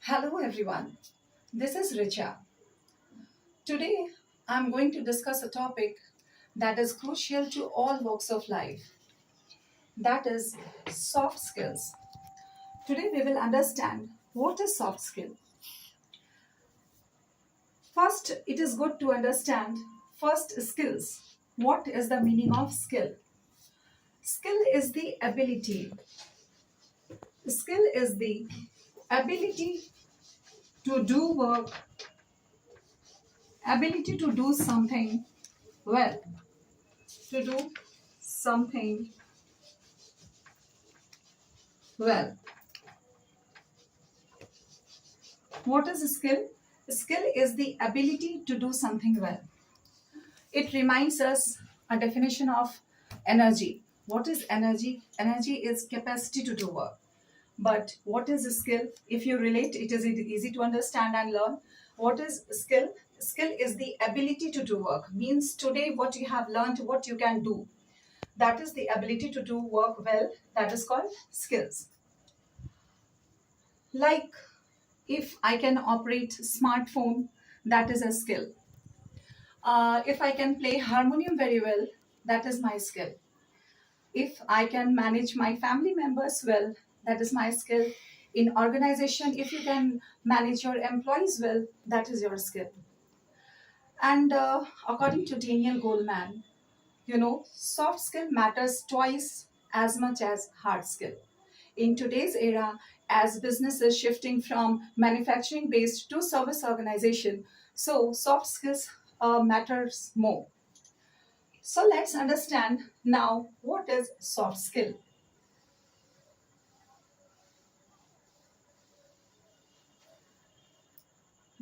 Hello everyone, this is Richa. Today I'm going to discuss a topic that is crucial to all walks of life, that is soft skills. Today we will understand what is soft skill. First, it is good to understand first skills. What is the meaning of skill? Skill is the ability. Skill is the ability to do work, ability to do something well, to do something well. What is a skill? A skill is the ability to do something well. It reminds us a definition of energy. What is energy? Energy is capacity to do work. But what is a skill? If you relate, it is easy to understand and learn. What is skill? Skill is the ability to do work. Means today what you have learned, what you can do. That is the ability to do work well. That is called skills. Like if I can operate smartphone, that is a skill. If I can play harmonium very well, that is my skill. If I can manage my family members well, that is my skill. In organization, if you can manage your employees well, that is your skill. And according to Daniel Goleman, soft skill matters twice as much as hard skill. In today's era, as business is shifting from manufacturing based to service organization, so soft skills matters more. So let's understand now what is soft skill.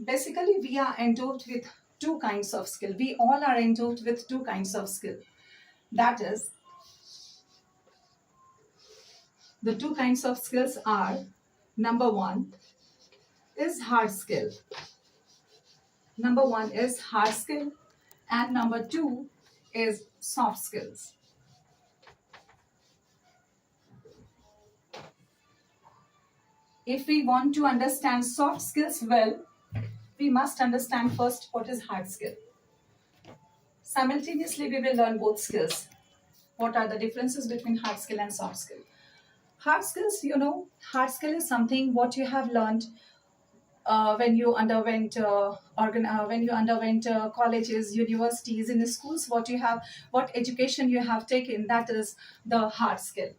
Basically, we are endowed with two kinds of skill. We all are endowed with two kinds of skill. That is, the two kinds of skills are, number one is hard skill. Number one is hard skill and number two is soft skills. If we want to understand soft skills well, we must understand first what is hard skill. Simultaneously, we will learn both skills. What are the differences between hard skill and soft skill? Hard skills, hard skill is something what you have learned when you underwent colleges, universities, in the schools. What education you have taken, that is the hard skill.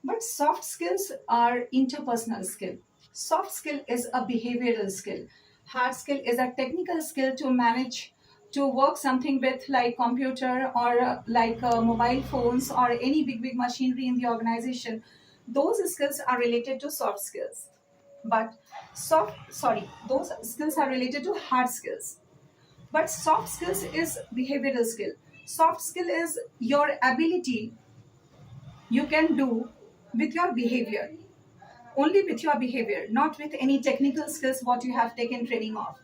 But soft skills are interpersonal skill. Soft skill is a behavioral skill. Hard skill is a technical skill to manage, to work something with like computer or mobile phones or any big machinery in the organization. Those skills are related to soft skills. But those skills are related to hard skills. But soft skills is behavioral skill. Soft skill is your ability you can do with your behavior, only with your behavior, not with any technical skills what you have taken training of.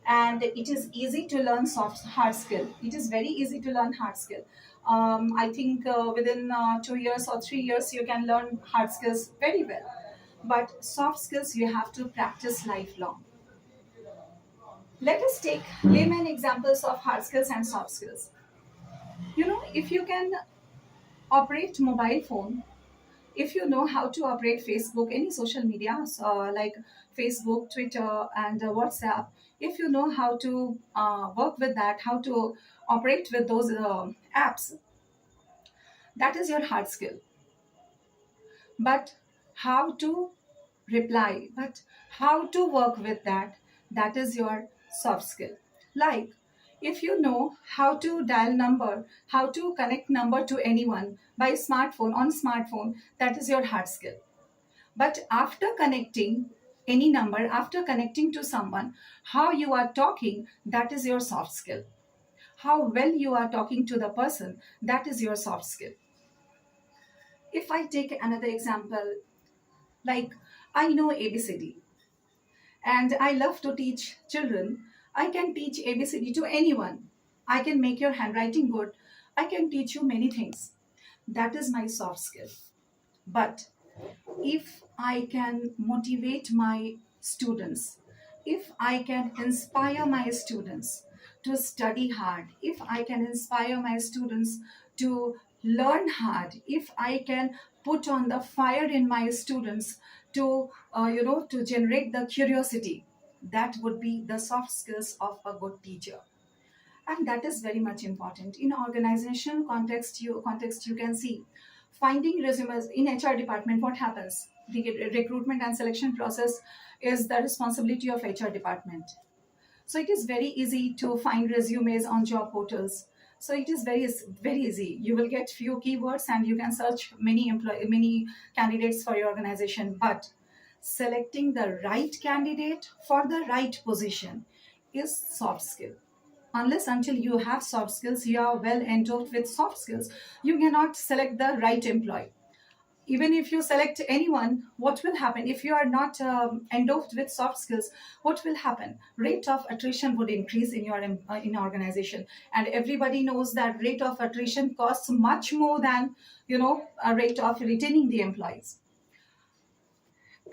And it is easy to learn hard skill. It is very easy to learn hard skill. I think within 2 years or 3 years you can learn hard skills very well. But soft skills you have to practice lifelong. Let us take layman examples of hard skills and soft skills. If you can operate mobile phone, if you know how to operate Facebook, any social media, like Facebook, Twitter, and WhatsApp, if you know how to work with that, how to operate with those apps, that is your hard skill. But how to reply, but how to work with that, that is your soft skill. Like if you know how to dial number, how to connect number to anyone by smartphone, on smartphone, that is your hard skill. But after connecting any number, after connecting to someone, how you are talking, that is your soft skill. How well you are talking to the person, that is your soft skill. If I take another example, like I know ABCD and I love to teach children, I can teach ABCD to anyone. I can make your handwriting good. I can teach you many things. That is my soft skill. But if I can motivate my students, if I can inspire my students to study hard, if I can inspire my students to learn hard, if I can put on the fire in my students to, to generate the curiosity, that would be the soft skills of a good teacher. And that is very much important in organizational context. You can see finding resumes in HR department. What happens, the recruitment and selection process is the responsibility of HR department. So it is very easy to find resumes on job portals. So it is very easy. You will get few keywords and you can search many candidates for your organization. But selecting the right candidate for the right position is soft skill. Unless until you have soft skills, you are well endowed with soft skills, you cannot select the right employee. Even if you select anyone, what will happen if you are not endowed with soft skills? What will happen? Rate of attrition would increase in your in organization, and everybody knows that rate of attrition costs much more than a rate of retaining the employees.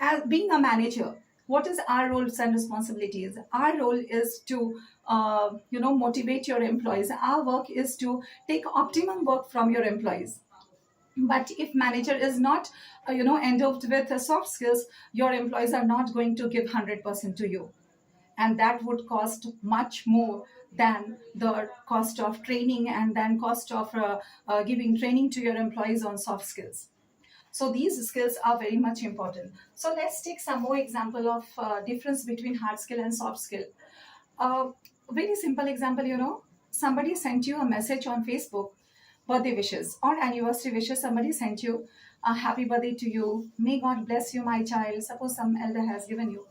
As being a manager, what is our roles and responsibilities? Our role is to motivate your employees. Our work is to take optimum work from your employees. But if manager is not endowed with soft skills, your employees are not going to give 100% to you, and that would cost much more than the cost of training and then cost of giving training to your employees on soft skills. So these skills are very much important. So let's take some more example of difference between hard skill and soft skill. Very simple example, somebody sent you a message on Facebook, birthday wishes or anniversary wishes. Somebody sent you a happy birthday to you. May God bless you, my child. Suppose some elder has given you.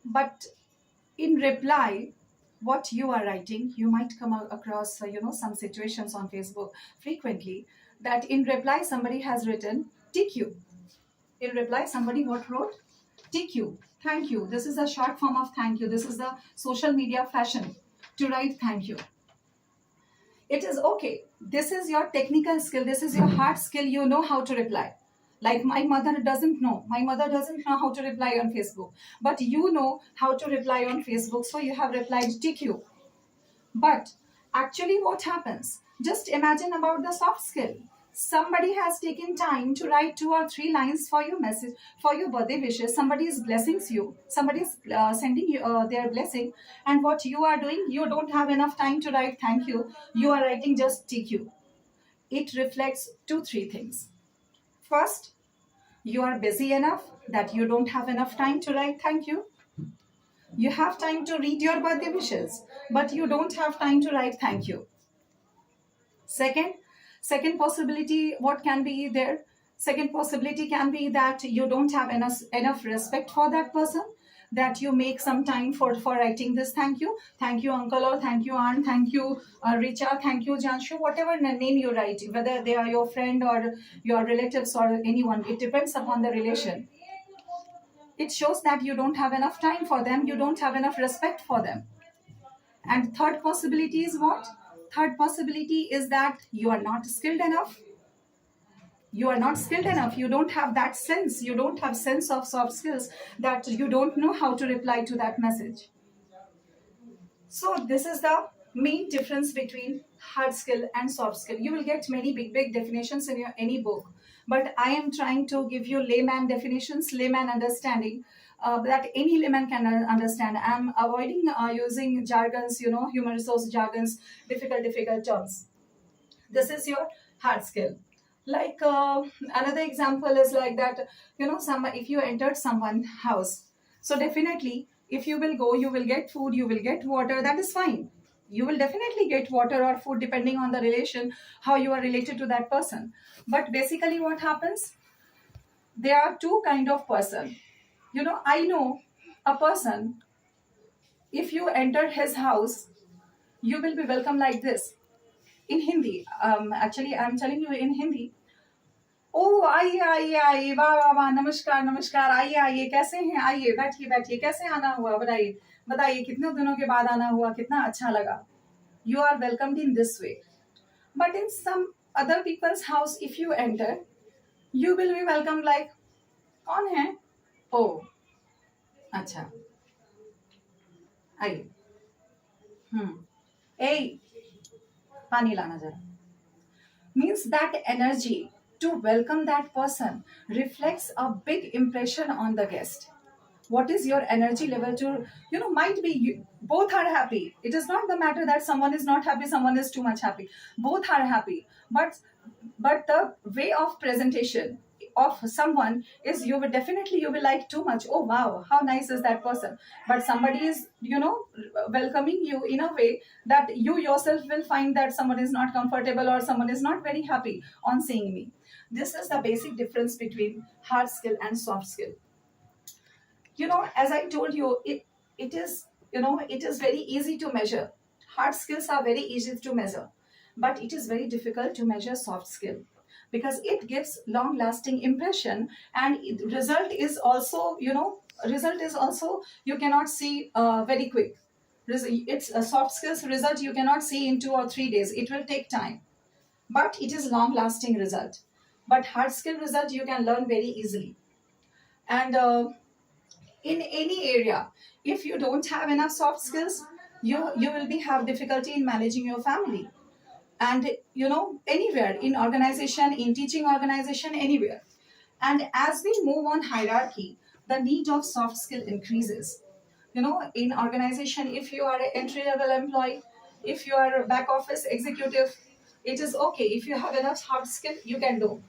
But in reply, what you are writing, you might come across, some situations on Facebook frequently that in reply somebody has written TQ. In reply, somebody what wrote? TQ. Thank you. This is a short form of thank you. This is the social media fashion to write thank you. It is okay. This is your technical skill. This is your hard skill. You know how to reply. Like my mother doesn't know. My mother doesn't know how to reply on Facebook. But you know how to reply on Facebook. So you have replied TQ. But actually what happens? Just imagine about the soft skill. Somebody has taken time to write 2 or 3 lines for your message, for your birthday wishes. Somebody is blessing you. Somebody is sending you their blessing. And what you are doing, you don't have enough time to write thank you. You are writing just TQ. It reflects 2, 3 things. First, you are busy enough that you don't have enough time to write thank you. You have time to read your birthday wishes, but you don't have time to write thank you. Second possibility, what can be there? Second possibility can be that you don't have enough respect for that person, that you make some time for writing this thank you. Thank you, uncle, or thank you, aunt, thank you, Richa, thank you, Janshu, whatever name you write, whether they are your friend or your relatives or anyone, it depends upon the relation. It shows that you don't have enough time for them, you don't have enough respect for them. And third possibility is what? Third possibility is that you are not skilled enough. You are not skilled enough. You don't have that sense. You don't have sense of soft skills, that you don't know how to reply to that message. So this is the main difference between hard skill and soft skill. You will get many big definitions in any book, but I am trying to give you layman definitions, layman understanding, that any layman can understand. I'm avoiding using jargons, human resource jargons, difficult terms. This is your hard skill. Like another example is like that, if you entered someone's house, so definitely if you will go, you will get food, you will get water, that is fine. You will definitely get water or food depending on the relation, how you are related to that person. But basically what happens, there are two kind of person. I know a person, if you enter his house, you will be welcome like this in Hindi. Actually I'm telling you in Hindi. ओ आइए आइए आइए, वाह वाह वाह, नमस्कार नमस्कार, आइए आइए, कैसे हैं, आइए बैठिए बैठिए, कैसे आना हुआ, बताइए बताइए, कितने दिनों के बाद आना हुआ, कितना अच्छा लगा. You are welcomed in this way. But in some other people's house, if you enter, you will be welcomed like, कौन है? Oh, अच्छा, आइए। हम्म। ए, पानी लाना जरा। Means that energy to welcome that person reflects a big impression on the guest. What is your energy level to, might be you, both are happy. It is not the matter that someone is not happy, someone is too much happy. Both are happy, but the way of presentation of someone is, you will like too much. Oh wow, how nice is that person. But somebody is, welcoming you in a way that you yourself will find that someone is not comfortable or someone is not very happy on seeing me. This is the basic difference between hard skill and soft skill. As I told you, it is, it is very easy to measure. Hard skills are very easy to measure, but it is very difficult to measure soft skill, because it gives long lasting impression, and result is also, result is also, you cannot see very quick. It's a soft skills result you cannot see in 2 or 3 days. It will take time, but it is long lasting result. But hard skill result you can learn very easily. And in any area, if you don't have enough soft skills, you will be have difficulty in managing your family, and anywhere, in organization, in teaching organization, anywhere. And as we move on hierarchy, the need of soft skill increases. In organization, if you are an entry level employee, if you are a back office executive, it is okay. If you have enough hard skill, you can do.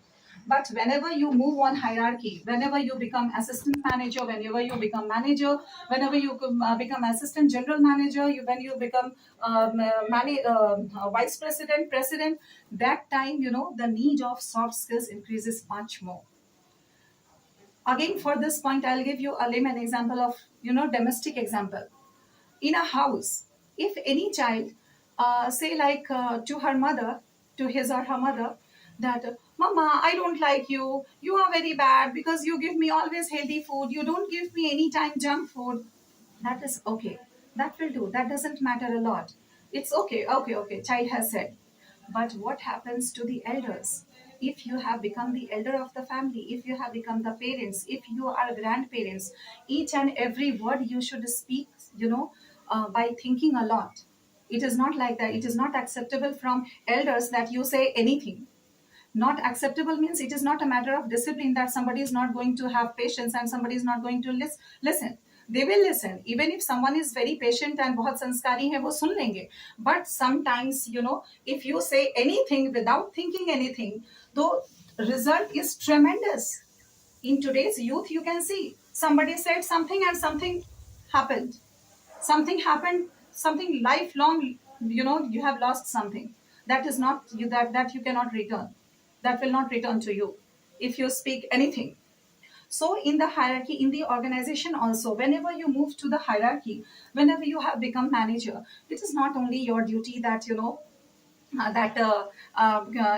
But whenever you move on hierarchy, whenever you become assistant manager, whenever you become manager, whenever you become assistant general manager, when you become vice president, president, that time, the need of soft skills increases much more. Again, for this point, I'll give you a layman example of, domestic example. In a house, if any child say like to her mother, to his or her mother, that mama, I don't like you, you are very bad because you give me always healthy food, you don't give me any time junk food. That is okay, that will do, that doesn't matter a lot. It's okay, okay, okay, child has said. But what happens to the elders? If you have become the elder of the family, if you have become the parents, if you are grandparents, each and every word you should speak, by thinking a lot. It is not like that. It is not acceptable from elders that you say anything. Not acceptable means it is not a matter of discipline, that somebody is not going to have patience and somebody is not going to listen. They will listen. Even if someone is very patient and बहुत संस्कारी है, वो सुन लेंगे. But sometimes, if you say anything without thinking anything, the result is tremendous. In today's youth, you can see somebody said something and something happened. Something happened, something lifelong, you have lost something. That is not you, that you cannot return. That will not return to you if you speak anything. So in the hierarchy, in the organization also, whenever you move to the hierarchy, whenever you have become manager, it is not only your duty that,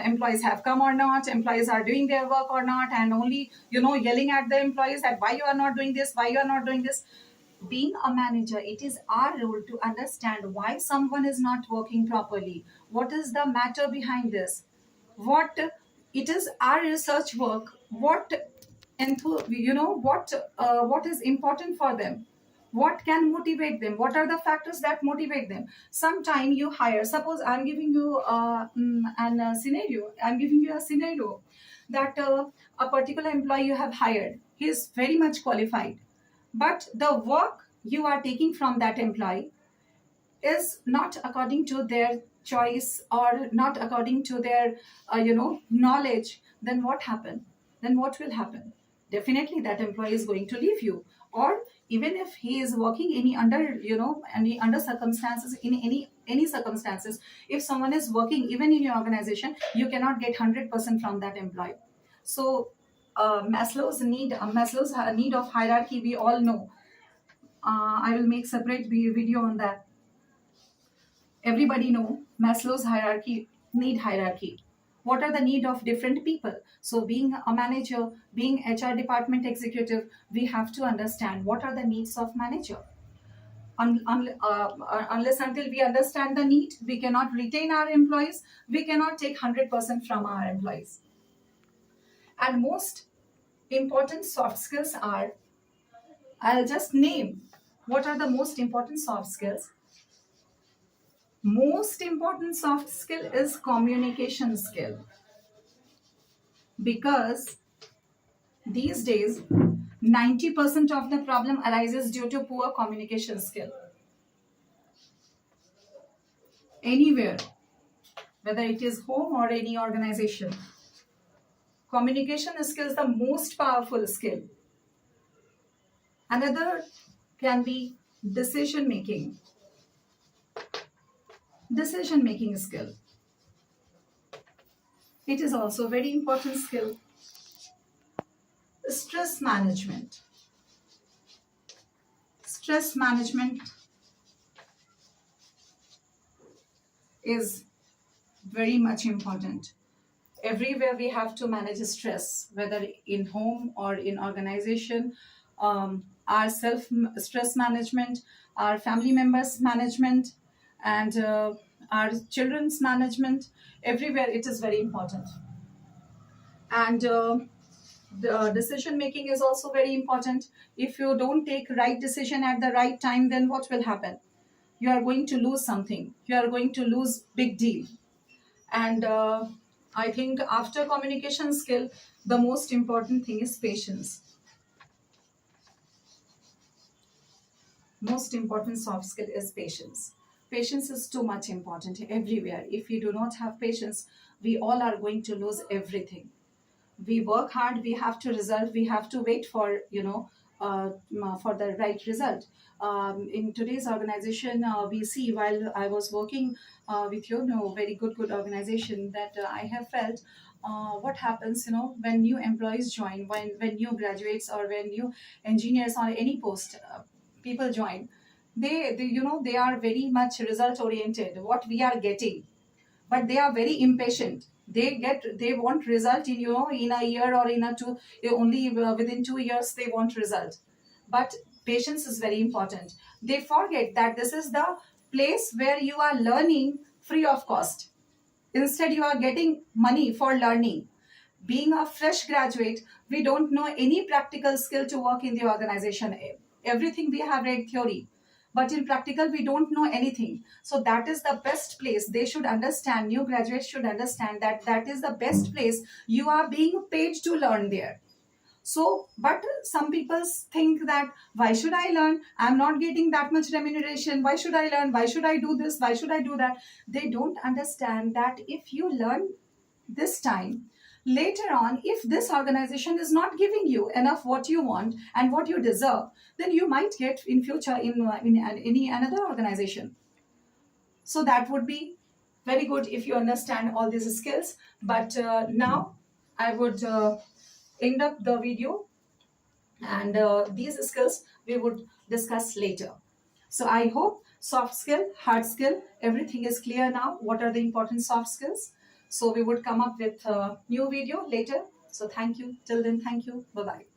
employees have come or not, employees are doing their work or not, and only, yelling at the employees that why you are not doing this, why you are not doing this. Being a manager, it is our role to understand why someone is not working properly. What is the matter behind this? What it is our research work. What what is important for them, what can motivate them, what are the factors that motivate them. Sometime you hire, suppose I'm giving you I'm giving you a scenario that a particular employee you have hired, he is very much qualified, but the work you are taking from that employee is not according to their choice or not according to their knowledge. Then what happen? Then what will happen? Definitely that employee is going to leave you. Or even if he is working any under, any under circumstances, in any circumstances, if someone is working even in your organization, you cannot get 100% from that employee. So Maslow's need of hierarchy, we all know. I will make separate video on that. Everybody know Maslow's need hierarchy. What are the need of different people? So being a manager, being HR department executive, we have to understand what are the needs of manager. Unless until we understand the need, we cannot retain our employees, we cannot take 100% from our employees. And most important soft skills are I'll just name what are the most important soft skills. Most important soft skill is communication skill, because these days 90% of the problem arises due to poor communication skill. Anywhere, whether it is home or any organization, communication skill is the most powerful skill. Another can be decision making. Decision making skill. It is also a very important skill. Stress management. Stress management is very much important. Everywhere we have to manage stress, whether in home or in organization. Our self stress management, our family members management, and our children's management, everywhere it is very important. And the decision making is also very important. If you don't take right decision at the right time, then what will happen? You are going to lose something, you are going to lose big deal. And I think after communication skill, the most important thing is patience. Most important soft skill is patience. Patience is too much important everywhere. If we do not have patience, we all are going to lose everything. We work hard, we have to result, we have to wait for, for the right result. In today's organization, we see, while I was working with very good organization, that I have felt what happens, when new employees join, when new graduates or when new engineers on any post, people join, they are very much result oriented, what we are getting, but they are very impatient. They want result in, in a year or in a two, only within 2 years they want result. But patience is very important. They forget that this is the place where you are learning free of cost. Instead, you are getting money for learning. Being a fresh graduate, we don't know any practical skill to work in the organization. Everything we have read theory, but in practical we don't know anything. So that is the best place. They should understand, new graduates should understand that that is the best place. You are being paid to learn there. So, but some people think that, why should I learn? I'm not getting that much remuneration. Why should I learn? Why should I do this? Why should I do that? They don't understand that if you learn this time, later on, if this organization is not giving you enough what you want and what you deserve, then you might get in future in any another organization. So that would be very good if you understand all these skills. But now I would end up the video, and these skills we would discuss later. So I hope soft skill, hard skill, everything is clear now. What are the important soft skills? So we would come up with a new video later. So thank you. Till then, thank you. Bye-bye.